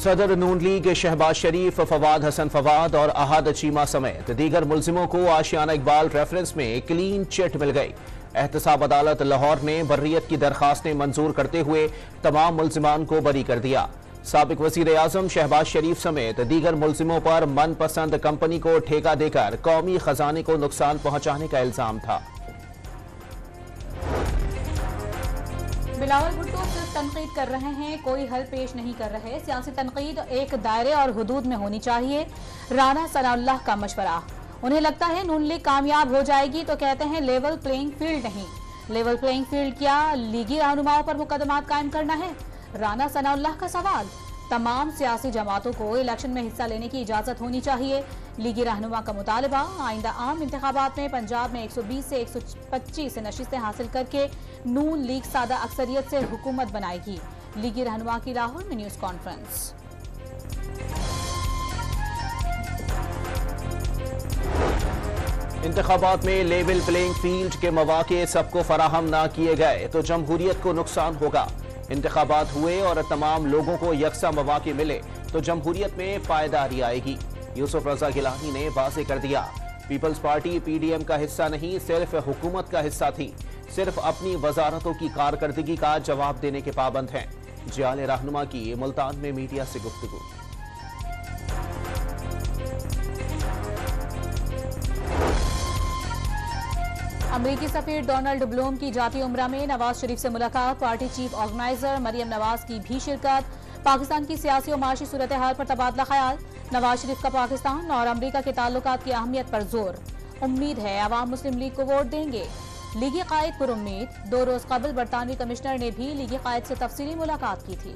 सदर नून लीग शहबाज शरीफ, फवाद हसन फवाद और अहाद चीमा समेत दीगर मुल्जिमों को आशियाना इकबाल रेफरेंस में क्लीन चिट मिल गई। एहतसाब अदालत लाहौर ने बर्रियत की दरखास्तें मंजूर करते हुए तमाम मुल्जिमान को बरी कर दिया। साबिक वजीर आजम शहबाज शरीफ समेत दीगर मुल्जिमों पर मनपसंद कंपनी को ठेका देकर कौमी खजाने को नुकसान पहुंचाने का इल्जाम था। बिलावल भुट्टो सिर्फ तनकीद कर रहे हैं, कोई हल पेश नहीं कर रहे। सियासी तनकीद एक दायरे और हुदूद में होनी चाहिए। राना सनाउल्लाह का मशवरा। उन्हें लगता है नून लीग कामयाब हो जाएगी तो कहते हैं लेवल प्लेइंग फील्ड नहीं। लेवल प्लेइंग फील्ड क्या लीगी रहनुमाओं पर मुकदमात कायम करना है? राना सनाउल्लाह का सवाल। तमाम सियासी जमातों को इलेक्शन में हिस्सा लेने की इजाजत होनी चाहिए। लीगी रहनुमा का मुतालबा आइंदा आम इंतखाबात में पंजाब में 120 से 125 नशिस्तें हासिल करके नून लीग सादा अक्सरियत से हुकूमत बनाएगी। लीगी रहनुमा की लाहौर में न्यूज कॉन्फ्रेंस। इंतखाबात में लेवल प्लेइंग फील्ड के मौके सबको फराहम न किए गए तो जमहूरियत को नुकसान होगा। इंतखाबात हुए और तमाम लोगों को यकसा मौके मिले तो जमहूरियत में पायदारी आएगी। यूसुफ रजा गिलानी ने वाज़ेह कर दिया, पीपल्स पार्टी पीडीएम का हिस्सा नहीं, सिर्फ हुकूमत का हिस्सा थी। सिर्फ अपनी वजारतों की कारकर्दगी का जवाब देने के पाबंद हैं। जियाल रहनुमा की मुल्तान में मीडिया से गुफ्तगू। अमरीकी सफीर डोनाल्ड ब्लूम की जाती उम्रा में नवाज शरीफ से मुलाकात। Party chief organiser Maryam Nawaz की भी शिरकत। पाकिस्तान की सियासी और माशी सूरत हाल पर तबादला ख्याल। नवाज शरीफ का पाकिस्तान और अमरीका के ताल्लुकात की अहमियत पर जोर। उम्मीद है अवाम मुस्लिम लीग को वोट देंगे। लीगी कायद पर उम्मीद। 2 रोज कबल बरतानवी कमिश्नर ने भी लीगी कायद से तफसीली मुलाकात की थी।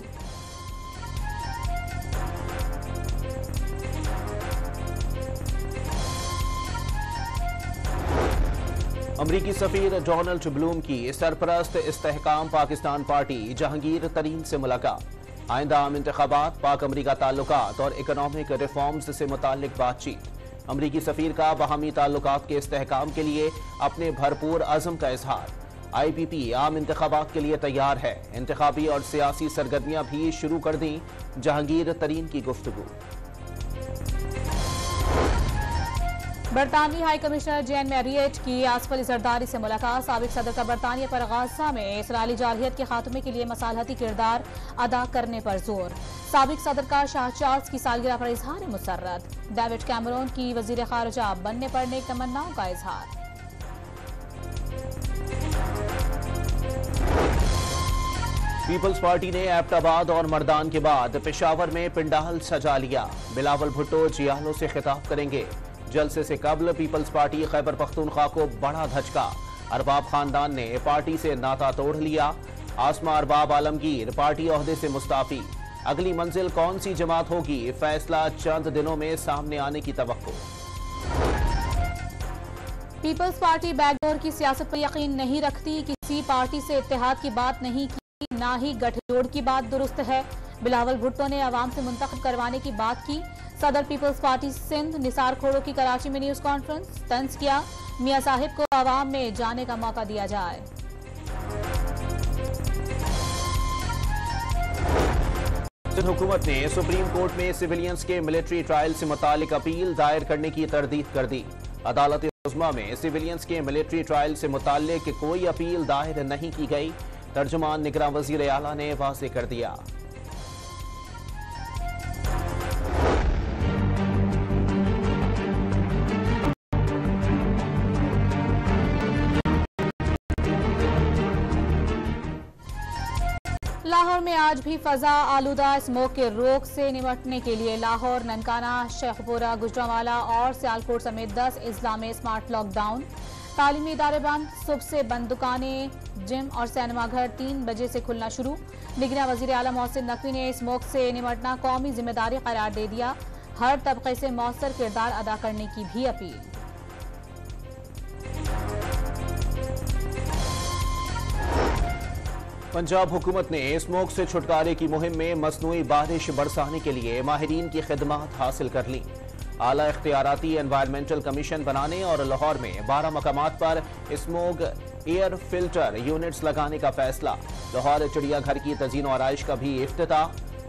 अमरीकी सफीर डोनाल्ड ब्लूम की सरपरस्त इस्तेहकाम पाकिस्तान पार्टी जहांगीर तरीन से मुलाकात। आइंदा आम इंतखाबात, पाक अमरीका ताल्लुकात और इकोनॉमिक रिफॉर्म्स से मुताल्लिक बातचीत। अमरीकी सफीर का बाहमी ताल्लुकात के इस्तेहकाम के लिए अपने भरपूर अज़म का इजहार। IPP आम इंतखाबात के लिए तैयार है। इंतखाबी और सियासी सरगर्मियां भी शुरू कर दी। जहांगीर तरीन की गुफ्तगू। बरतानवी हाई कमिश्नर जेन मैरियट की आसफ अली जरदारी से मुलाकात। साबिक सदर का बरतानिया पर गाजा में इसराइली जारहियत के खात्मे के लिए मसालहती किरदार अदा करने पर जोर। साबिक सदर का शाह चार्ल्स की सालगिरह पर इजहार मुसर्रत। डेविड कैमरून की वजीर खारजा बनने पर नेक तमन्नाओं का इजहार। पीपल्स पार्टी ने एबटाबाद और मर्दान के बाद पेशावर में पिंडाल सजा लिया। बिलावल भुट्टो जियालों से खिताब करेंगे। जलसे से कबल पीपल्स पार्टी खैबर पख्तूनख्वा को बड़ा धचका। अरबाब खानदान ने पार्टी से नाता तोड़ लिया। आसमा अरबाब आलमगीर पार्टी ओहदे से मुस्ताफी। अगली मंजिल कौन सी जमात होगी, फैसला चंद दिनों में सामने आने की तवक्को। पीपल्स पार्टी बैकडोर की सियासत पर यकीन नहीं रखती। किसी पार्टी से इत्तेहाद की बात नहीं की, ना ही गठजोड़ की बात दुरुस्त है। बिलावल भुट्टो ने अवाम से मुंतखब करवाने की बात की। सदर पीपल्स पार्टी सिंध निसार खोड़ो की कराची में न्यूज कॉन्फ्रेंस। तंज किया, मियां साहिब को अवाम में जाने का मौका दिया जाए। सिंध हुकूमत ने सुप्रीम कोर्ट में सिविलियंस के मिलिट्री ट्रायल से मुतालिक अपील दायर करने की तरदीद कर दी। अदालत उज़्मा में सिविलियंस के मिलिट्री ट्रायल से मुतालिक कोई अपील दायर नहीं की गई। तर्जुमान निगरान वज़ीर आला ने वाज़ेह कर दिया। लाहौर में आज भी फजा आलूदा स्मोक के रोक से निपटने के लिए लाहौर, ननकाना, शेखपुरा, गुजरांवाला और सियालकोट समेत 10 अजला में स्मार्ट लॉकडाउन। तालीमी इदारे बंद। सुबह से बंद दुकानें, जिम और सिनेमाघर 3 बजे से खुलना शुरू। निगरान वज़ीर आला मोहसिन नकवी ने स्मोक से निपटना कौमी जिम्मेदारी करार दे दिया। हर तबके से मौसर किरदार अदा करने की भी अपील। पंजाब हुकूमत ने स्मोक से छुटकारे की मुहिम में मसनूई बारिश बरसाने के लिए माहिरीन की खिदमात हासिल कर ली। आला इख्तियाराती एनवायरमेंटल कमीशन बनाने और लाहौर में 12 मकामात पर स्मोक एयर फिल्टर यूनिट्स लगाने का फैसला। लाहौर चिड़ियाघर की तज़ीन और आराइश का भी इफ्तिताह।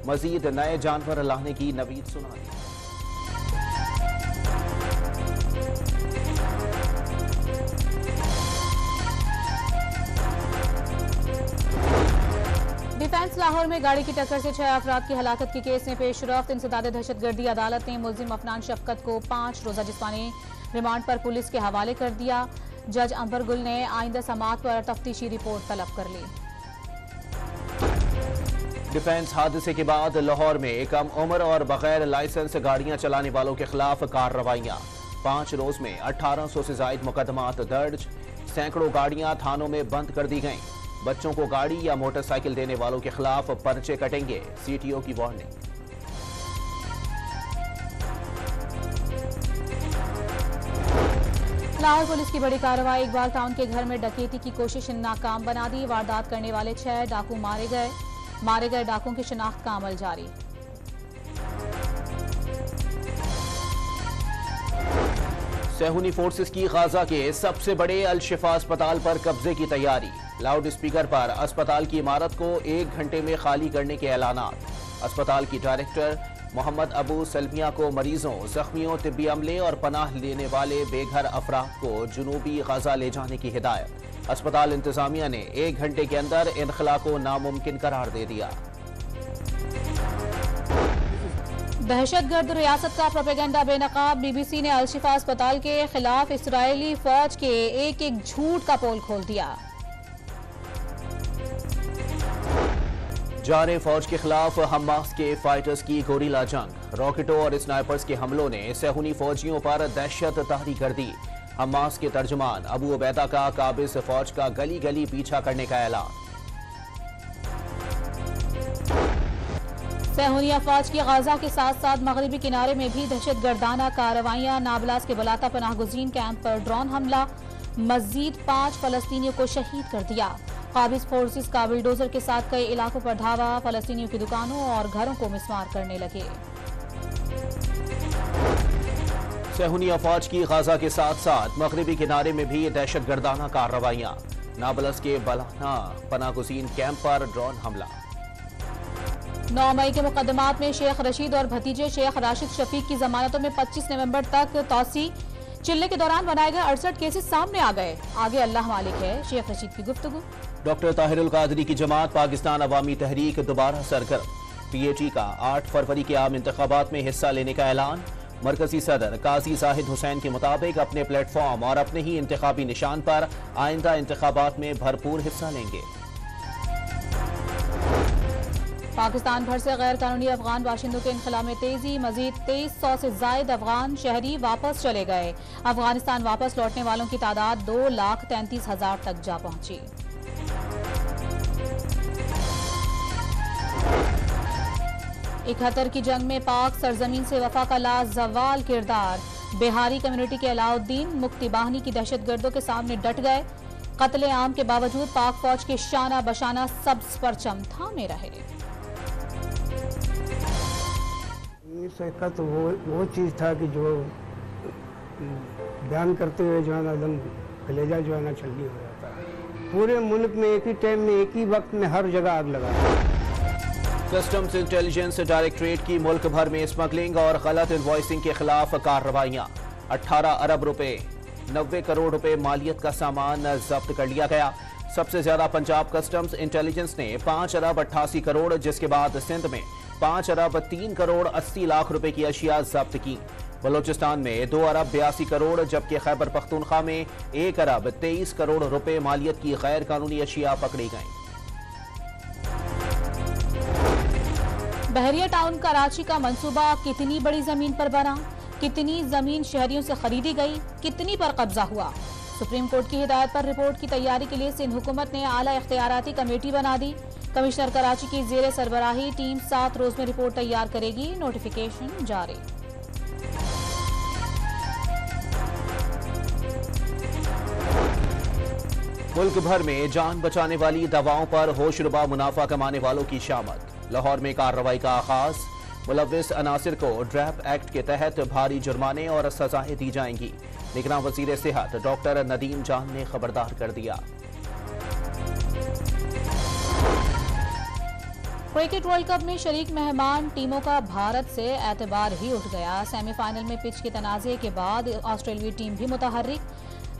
मजीद नए जानवर लाने की नवीद सुना दी। डिफेंस लाहौर में गाड़ी की टक्कर से 6 अफराद की हलाकत के केस में पेशरफ्त इंसदाद दहशतगर्दी अदालत ने मुल्जिम अफनान शफकत को 5 रोजा जिस्मानी रिमांड पर पुलिस के हवाले कर दिया। जज अंबर गुल ने आइंदा समाअत पर तफ्तीशी रिपोर्ट तलब कर ली। डिफेंस हादसे के बाद लाहौर में कम उम्र और बगैर लाइसेंस गाड़ियां चलाने वालों के खिलाफ कार्रवाइयां। 5 रोज में 1800 से ज्यादा मुकदमात दर्ज, सैकड़ों गाड़ियां थानों में बंद कर दी गईं। बच्चों को गाड़ी या मोटरसाइकिल देने वालों के खिलाफ पर्चे कटेंगे, सीटीओ की वार्निंग। लाहौर पुलिस की बड़ी कार्रवाई, इकबाल टाउन के घर में डकैती की कोशिश नाकाम बना दी। वारदात करने वाले 6 डाकू मारे गए डाकुओं की शिनाख्त का अमल जारी। सेहूनी फोर्सेस की गाजा के सबसे बड़े अल शिफा अस्पताल पर कब्जे की तैयारी। लाउड स्पीकर पर अस्पताल की इमारत को 1 घंटे में खाली करने के ऐलानात। अस्पताल की डायरेक्टर मोहम्मद अबू सलमिया को मरीजों, जख्मियों, तिब्बी अमले और पनाह लेने वाले बेघर अफराद को जुनूबी गाजा ले जाने की हिदायत। अस्पताल इंतजामिया ने 1 घंटे के अंदर इनखला को नामुमकिन करार दे दिया। दहशतगर्द रियासत का प्रोपेगेंडा बेनकाब, बीबीसी ने अल शिफा अस्पताल के खिलाफ इसराइली फौज के एक झूठ का पोल खोल दिया। जारे फौज के खिलाफ हमास के फाइटर्स की गोरिल्ला जंग। रॉकेटों और स्नाइपर्स के हमलों ने सेहूनी फौजियों पर दहशत तारी कर दी। हमास के तर्जुमान अबू उबैदा का काबिज फौज का गली गली पीछा करने का ऐलान। सेहूनी फौज की गाजा के साथ साथ मगरबी किनारे में भी दहशतगर्दाना कार्रवाइयां। नाबलास के बलाता पनाह गुज़ीन कैंप पर ड्रोन हमला, मजीद 5 फलस्तीनियों को शहीद कर दिया। काबिज फोर्सेस का बुलडोजर के साथ कई इलाकों पर धावा, फलस्तीनियों की दुकानों और घरों को मिसमार करने लगे। सेहूनी फौज की गाजा के साथ साथ मगरबी किनारे में भी दहशतगर्दाना कार्रवाइयां। नाबलस के बलाना पनाह गुज़ीन कैंप पर ड्रोन हमला। 9 मई के मुकदमात में शेख रशीद और भतीजे शेख राशिद शफीक की जमानतों में 25 नवंबर तक तौसी। चिल्ले के दौरान बनाए गए 68 केसेस सामने आ गए। आगे अल्लाह मालिक है, शेख रशीद की गुफ्तगू। डॉक्टर ताहिरुल कादरी की जमात पाकिस्तान अवामी तहरीक दोबारा सरगर्म। पीएटी का 8 फरवरी के आम इंतखाबात में हिस्सा लेने का ऐलान। मरकजी सदर काजी जाहिद हुसैन के मुताबिक अपने प्लेटफॉर्म और अपने ही इंतखाबी निशान पर आइंदा इंतखाबात में भरपूर हिस्सा लेंगे। पाकिस्तान भर से गैर कानूनी अफगान बाशिंदों के इनखला में तेजी। मजीद 2300 से जायद अफगान शहरी वापस चले गए। अफगानिस्तान वापस लौटने वालों की तादाद 2,33,000 तक जा पहुंची। इकहत्तर की जंग में पाक सरजमीन से वफा का लाजवाल किरदार। बिहारी कम्युनिटी के अलाउद्दीन मुक्ति बाहिनी की दहशतगर्दों के सामने डट गए। कत्ले आम के बावजूद पाक फौज के शाना बशाना सब्ज परचम थामे रहे। 1971 वो चीज़ था कि जो बयान करते हुए जो है ना एकदम कलेजा जो है ना छलनी हो जाता है। पूरे मुल्क में एक ही टाइम में एक ही वक्त में हर जगह आग लगा। कस्टम्स इंटेलिजेंस डायरेक्टरेट की मुल्क भर में स्मगलिंग और गलत इनवॉइसिंग के खिलाफ कार्रवाइयां। 18 अरब रुपए 90 करोड़ रुपए मालियत का सामान जब्त कर लिया गया। सबसे ज्यादा पंजाब कस्टम्स इंटेलिजेंस ने 5 अरब 88 करोड़, जिसके बाद सिंध में 5 अरब 3 करोड़ 80 लाख रुपए की अशिया जब्त की। बलोचिस्तान में 2 अरब 82 करोड़, जबकि खैबर पख्तूनख्वा में 1 अरब 23 करोड़ रुपए मालियत की गैर कानूनी अशिया पकड़ी गईं। बहरिया टाउन कराची का मंसूबा कितनी बड़ी जमीन पर बना, कितनी जमीन शहरियों से खरीदी गई, कितनी पर कब्जा हुआ। सुप्रीम कोर्ट की हिदायत पर रिपोर्ट की तैयारी के लिए सिंध हुकूमत ने आला इख्तियाराती कमेटी बना दी। कमिश्नर कराची की जेर सरबराही टीम 7 रोज में रिपोर्ट तैयार करेगी। नोटिफिकेशन जारी। मुल्क भर में जान बचाने वाली दवाओं पर होशरुबा मुनाफा कमाने वालों की शामत। लाहौर में कार्रवाई का आगाज। मुलव्विस अनासिर को ड्रैप एक्ट के तहत भारी जुर्माने और सजाएं दी जाएंगी। निगरान वजीर सेहत डॉक्टर नदीम जान ने खबरदार कर दिया। क्रिकेट वर्ल्ड कप में शरीक मेहमान टीमों का भारत से एतबार ही उठ गया। सेमीफाइनल में पिच के तनाज़े के बाद ऑस्ट्रेलियाई टीम भी मुतहर्रिक।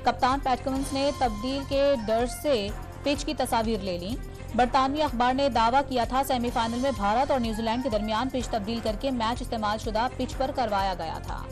कप्तान पैट कमिंस ने तब्दील के डर से पिच की तस्वीर ले ली। बरतानवी अखबार ने दावा किया था सेमीफाइनल में भारत और न्यूजीलैंड के दरमियान पिच तब्दील करके मैच इस्तेमाल शुदा पिच पर करवाया गया था।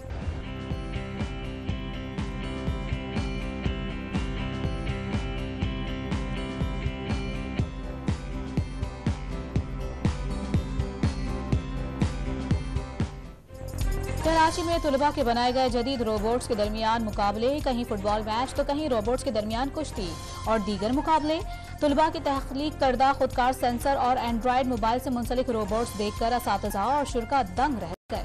कराची में तुलबा के बनाए गए जदीद रोबोट्स के दरमियान मुकाबले, कहीं फुटबॉल मैच तो कहीं रोबोट्स के दरमियान कुश्ती और दीगर मुकाबले। तुलबा की तख्लीक करदा खुदकार सेंसर और एंड्रॉयड मोबाइल से मुंसलिक रोबोट्स देखकर असातिज़ा और शुरा दंग रह गए।